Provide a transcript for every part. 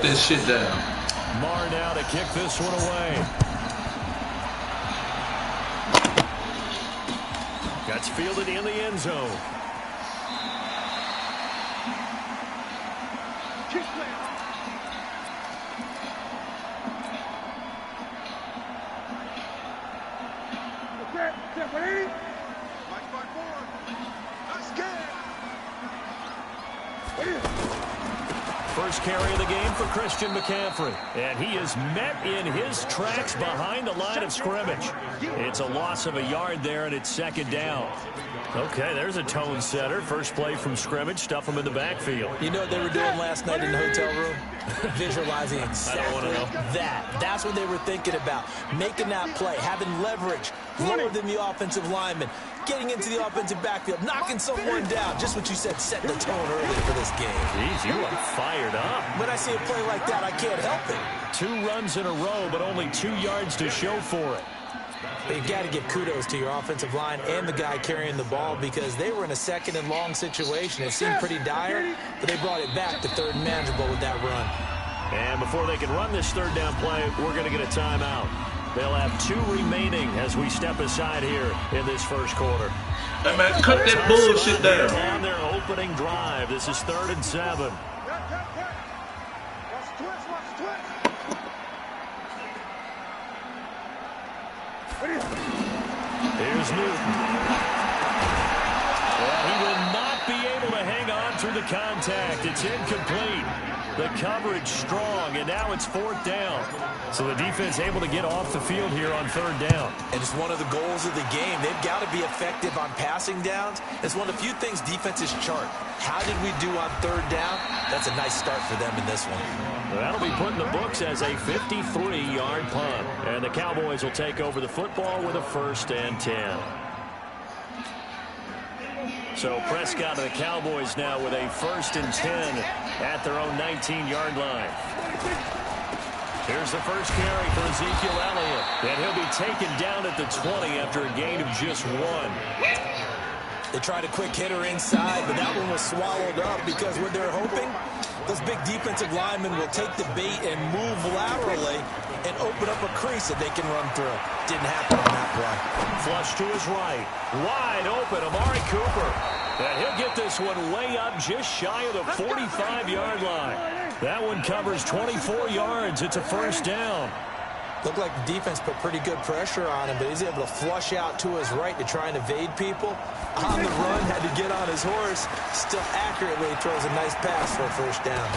This shit down. Marr now to kick this one away. That's fielded in the end zone. First carry of the game for Christian McCaffrey. And he is met in his tracks behind the line of scrimmage. It's a loss of a yard there, and it's second down. Okay, there's a tone setter. First play from scrimmage, stuff him in the backfield. You know what they were doing last night in the hotel room? Visualizing exactly that. That's what they were thinking about. Making that play, having leverage, lower than the offensive lineman, getting into the offensive backfield, knocking someone down. Just what you said, setting the tone early for this game. Jeez, you are fired up. When I see a play like that, I can't help it. 2 runs in a row, but only 2 yards to show for it. You've got to give kudos to your offensive line and the guy carrying the ball because they were in a second and long situation. It seemed pretty dire, but they brought it back to third and manageable with that run. And before they can run this third down play, we're going to get a timeout. They'll have 2 remaining as we step aside here in this first quarter. Hey, man, cut that bullshit down. On their opening drive, this is 3rd and 7. Here's Newton. Well, he will not be able to hang on through the contact. It's incomplete. The coverage strong, and now it's 4th down. So the defense able to get off the field here on 3rd down. And it's one of the goals of the game. They've got to be effective on passing downs. It's one of the few things defenses chart. How did we do on 3rd down? That's a nice start for them in this one. That'll be put in the books as a 53-yard punt. And the Cowboys will take over the football with a 1st and 10. So Prescott and the Cowboys now with a 1st and 10 at their own 19-yard line. Here's the first carry for Ezekiel Elliott. And he'll be taken down at the 20 after a gain of just 1. They tried a quick hitter inside, but that one was swallowed up because what they're hoping, those big defensive linemen will take the bait and move laterally and open up a crease that they can run through. Didn't happen on that play. Flush to his right. Wide open, Amari Cooper. And he'll get this one way up just shy of the 45-yard line. That one covers 24 yards. It's a 1st down. Looked like the defense put pretty good pressure on him, but he's able to flush out to his right to try and evade people. On the run, had to get on his horse. Still accurately throws a nice pass for a 1st down.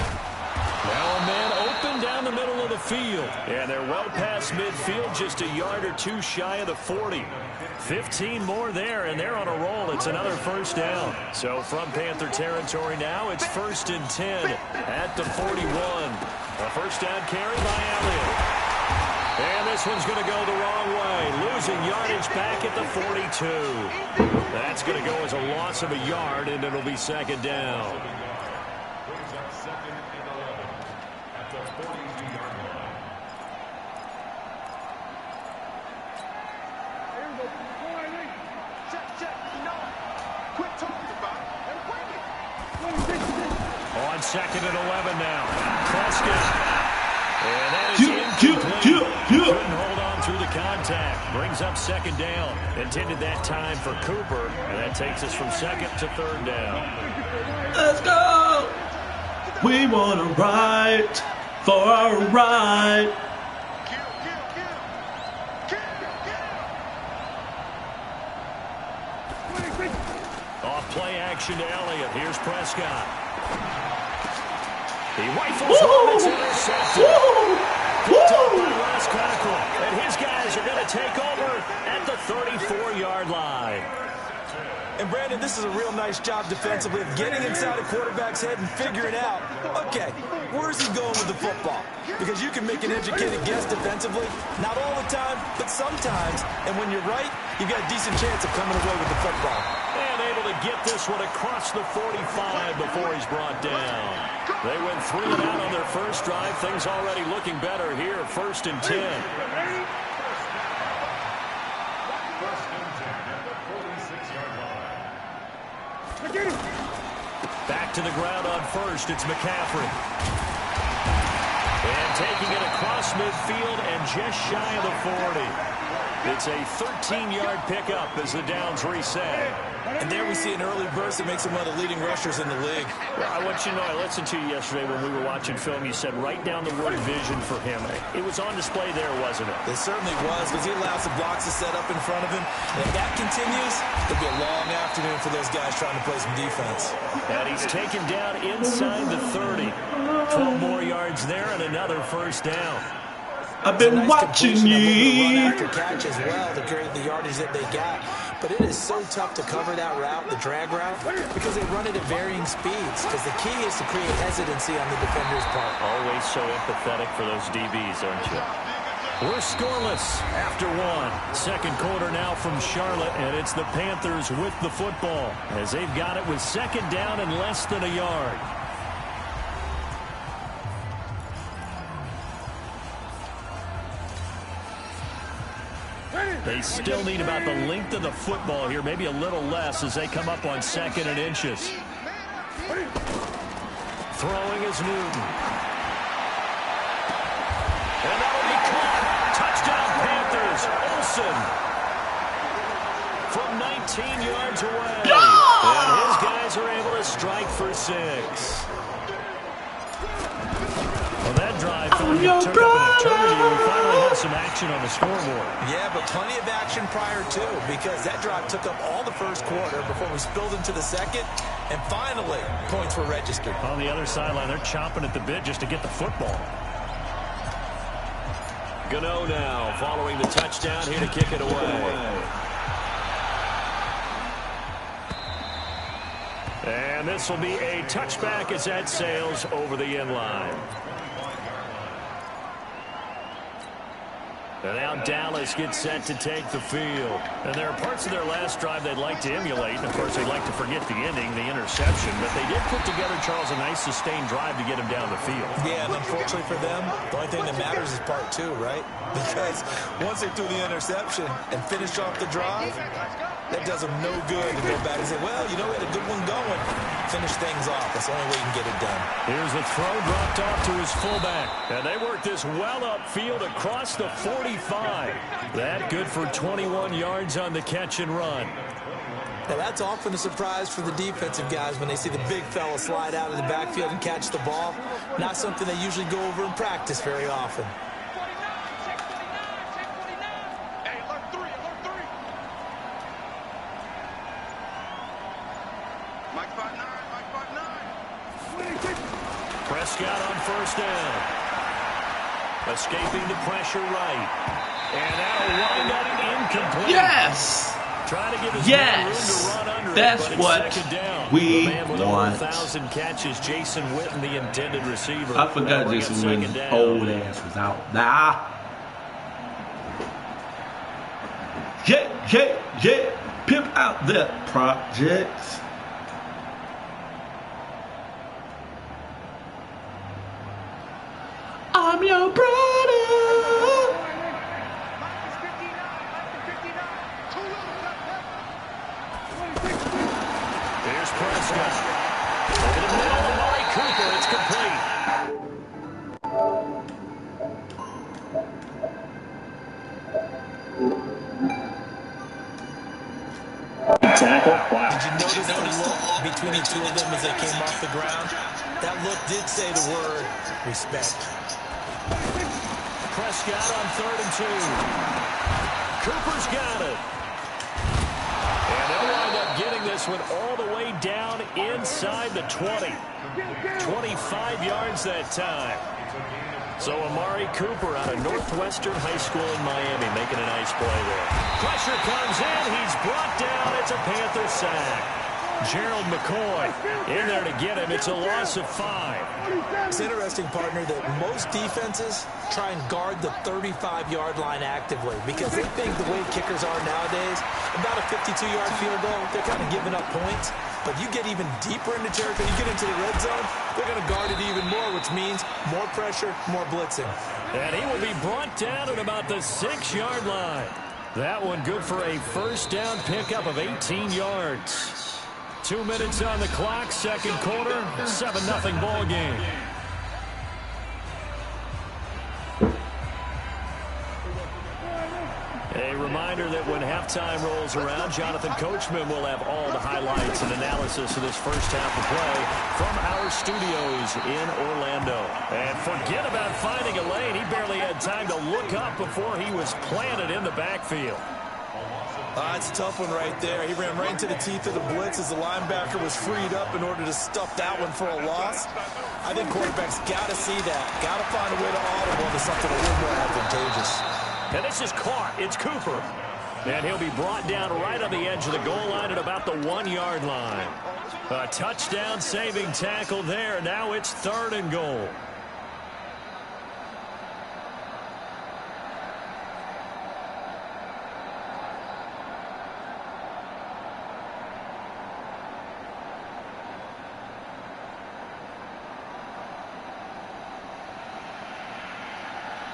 Now a man open down the middle of the field. And they're well past midfield, just a yard or 2 shy of the 40. 15 more there, and they're on a roll. It's another 1st down. So from Panther territory now, it's 1st and 10 at the 41. A 1st down carry by Elliott. And this one's going to go the wrong way. Losing yardage back at the 42. That's going to go as a loss of a yard, and it'll be 2nd down. On 2nd and 11 now. Prescott. And that is incomplete. Couldn't hold on through the contact. Brings up 2nd down. Intended that time for Cooper. And that takes us from 2nd to 3rd down. Let's go! We want to ride for our ride. Off play action to Elliott. Here's Prescott. He rifles one. It's intercepted. Picked up by Ross Cockrell. And his guys are going to take over at the 34-yard line. And, Brandon, this is a real nice job defensively of getting inside a quarterback's head and figuring out, okay, where's he going with the football? Because you can make an educated guess defensively, not all the time, but sometimes. And when you're right, you've got a decent chance of coming away with the football. And able to get this one across the 45 before he's brought down. They went 3 and out on their first drive. Things already looking better here. 1st and 10. Back to the ground on 1st. It's McCaffrey. And taking it across midfield and just shy of the 40. It's a 13-yard pickup as the downs reset. And there we see an early burst that makes him one of the leading rushers in the league. Well, I want you to know, I listened to you yesterday when we were watching film. You said write down the word vision for him. It was on display there, wasn't it? It certainly was, because he allows the blocks to set up in front of him. And if that continues, it'll be a long afternoon for those guys trying to play some defense. And he's taken down inside the 30. 12 more yards there and another first down. I've been watching you. Run after catch as well to create the yardage that they got. But it is so tough to cover that route, the drag route, because they run it at varying speeds. Because the key is to create hesitancy on the defender's part. Always so empathetic for those DBs, aren't you? We're scoreless after one. Second quarter now from Charlotte, and it's the Panthers with the football as they've got it with second down and less than a yard. They still need about the length of the football here, maybe a little less as they come up on second and inches. Throwing is Newton. And that'll be caught. Touchdown Panthers. Olsen from 19 yards away. And his guys are able to strike for 6. Well, that drive took up an eternity. We finally had some action on the scoreboard. Yeah, but plenty of action prior to, because that drive took up all the first quarter before we spilled into the second, and finally, points were registered. On the other sideline, they're chomping at the bit just to get the football. Gano now, following the touchdown, here to kick it away. And this will be a touchback as that sails over the end line. And now Dallas gets set to take the field. And there are parts of their last drive they'd like to emulate. And, of course, they'd like to forget the ending, the interception. But they did put together, Charles, a nice sustained drive to get him down the field. Yeah, and unfortunately for them, the only thing that matters is part 2, right? Because once they threw the interception and finished off the drive, that does them no good to go back and say, well, you know, we had a good one going. Finish things off. That's the only way you can get it done. Here's the throw dropped off to his fullback. And they work this well upfield across the 45. That good for 21 yards on the catch and run. Now, that's often a surprise for the defensive guys when they see the big fella slide out of the backfield and catch the ball. Not something they usually go over in practice very often. Prescott on first down. Escaping the pressure right. And that'll wind up incomplete. Yes! Trying to give his yes! room to run under That's it, but what it's second down. we the man with want. over 1,000 catches, Jason Witten, the intended receiver. I forgot Jason Witten's old ass was out. Nah. Yeah. Pimp out that project. I'm your brother. Here's Prescott. Over the middle, Amari Cooper. It's complete. Tackle. Wow. Did you notice the look between the two of them as they came off the ground? That look did say the word respect. Prescott on 3rd and 2. Cooper's got it. And they'll wind up getting this one all the way down inside the 20. 25 yards that time. So Amari Cooper out of Northwestern High School in Miami making a nice play there. Pressure comes in. He's brought down. It's a Panther sack. Gerald McCoy in there to get him. It's a loss of 5. It's interesting, partner, that most defenses try and guard the 35-yard line actively because they think the way kickers are nowadays, about a 52-yard field goal, they're kind of giving up points. But you get even deeper into territory, you get into the red zone, they're going to guard it even more, which means more pressure, more blitzing. And he will be brought down at about the 6-yard line. That one good for a first down pickup of 18 yards. 2 minutes on the clock, second quarter, 7-0 ball game. A reminder that when halftime rolls around, Jonathan Coachman will have all the highlights and analysis of this first half of play from our studios in Orlando. And forget about finding a lane. He barely had time to look up before he was planted in the backfield. It's a tough one right there. He ran right into the teeth of the blitz as the linebacker was freed up in order to stuff that one for a loss. I think quarterbacks got to see that. Got to find a way to audible into something a little more advantageous. And this is caught. It's Cooper. And he'll be brought down right on the edge of the goal line at about the 1-yard line. A touchdown-saving tackle there. Now it's 3rd and goal.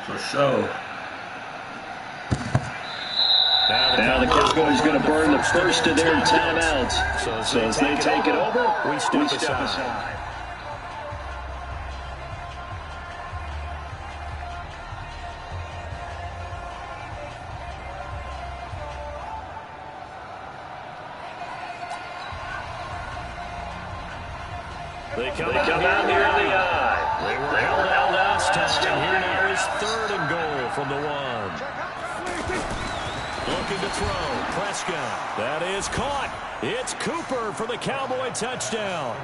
For sure. Now the Cowboys going to burn the first of their timeouts. So as they take it over, we step aside. They come out near the eye. They were held out last time. Here now is 3rd and goal from the 1. Looking to throw. Prescott. That is caught. It's Cooper for the Cowboy touchdown.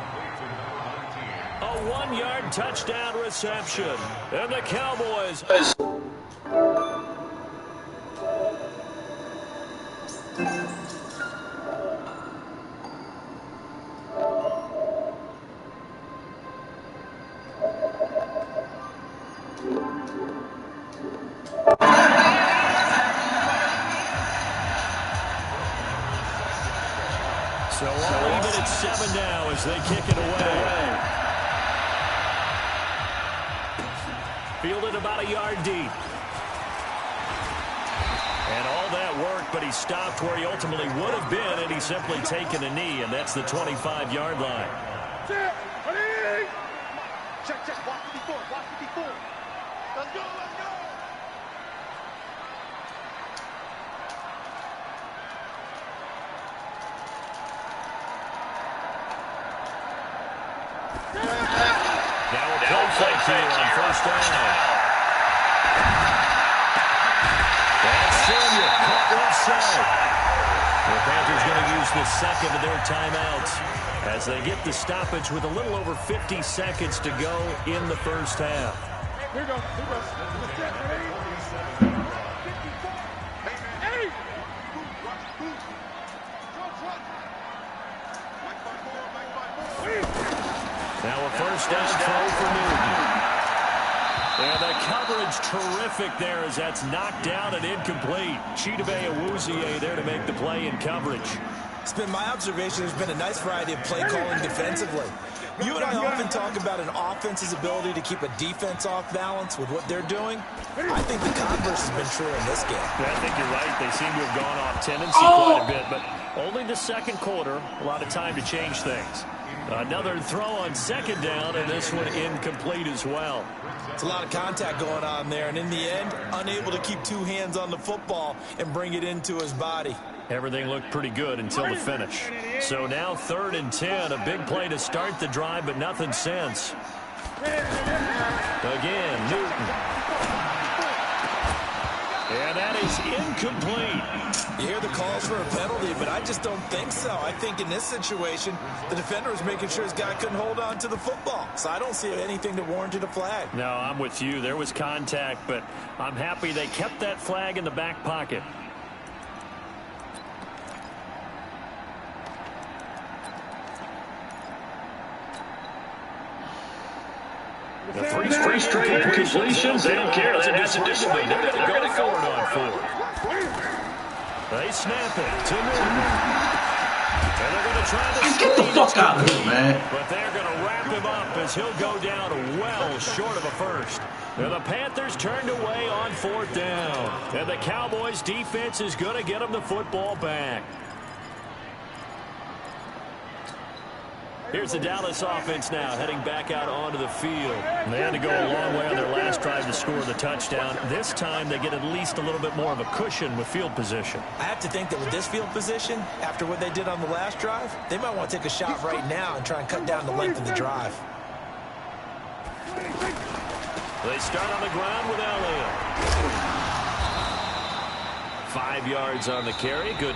A 1-yard touchdown reception. And the Cowboys... So all even at 7 now as they kick it away. Fielded about a yard deep. And all that work, but he stopped where he ultimately would have been, and he's simply taken a knee, and that's the 25-yard line. Check, watch 54, watch 54. Let's go, let's go. Now a play fake here on 1st down. That's Samuel caught left side. The Panthers going to use the second of their timeouts as they get the stoppage with a little over 50 seconds to go in the first half. Here we go. Now a first down throw for Newton. And the coverage terrific there as that's knocked down and incomplete. Chidobe Awuzie there to make the play in coverage. It's been my observation there's been a nice variety of play calling defensively. You and I often talk about an offense's ability to keep a defense off balance with what they're doing. I think the converse has been true in this game. Yeah, I think you're right. They seem to have gone off tendency quite a bit, but only the second quarter. A lot of time to change things. Another throw on 2nd down, and this one incomplete as well. It's a lot of contact going on there, and in the end, unable to keep 2 hands on the football and bring it into his body. Everything looked pretty good until the finish. So now 3rd and 10, a big play to start the drive, but nothing since. Again, Newton. And that is incomplete. You hear the calls for a penalty, but I just don't think so. I think in this situation, the defender was making sure his guy couldn't hold on to the football. So I don't see anything that warranted a flag. No, I'm with you. There was contact, but I'm happy they kept that flag in the back pocket. The three straight incompletions. They don't care. That has to discipline. They're going to go forward on 4th. They snap it to Newton. And they're going to try to get the fuck out of here, man. But they're going to wrap him up as he'll go down well short of a first. And the Panthers turned away on 4th down. And the Cowboys defense is going to get them the football back. Here's the Dallas offense now heading back out onto the field. They had to go a long way on their last drive to score the touchdown. This time they get at least a little bit more of a cushion with field position. I have to think that with this field position, after what they did on the last drive, they might want to take a shot right now and try and cut down the length of the drive. They start on the ground with Elliott. 5 yards on the carry. Good.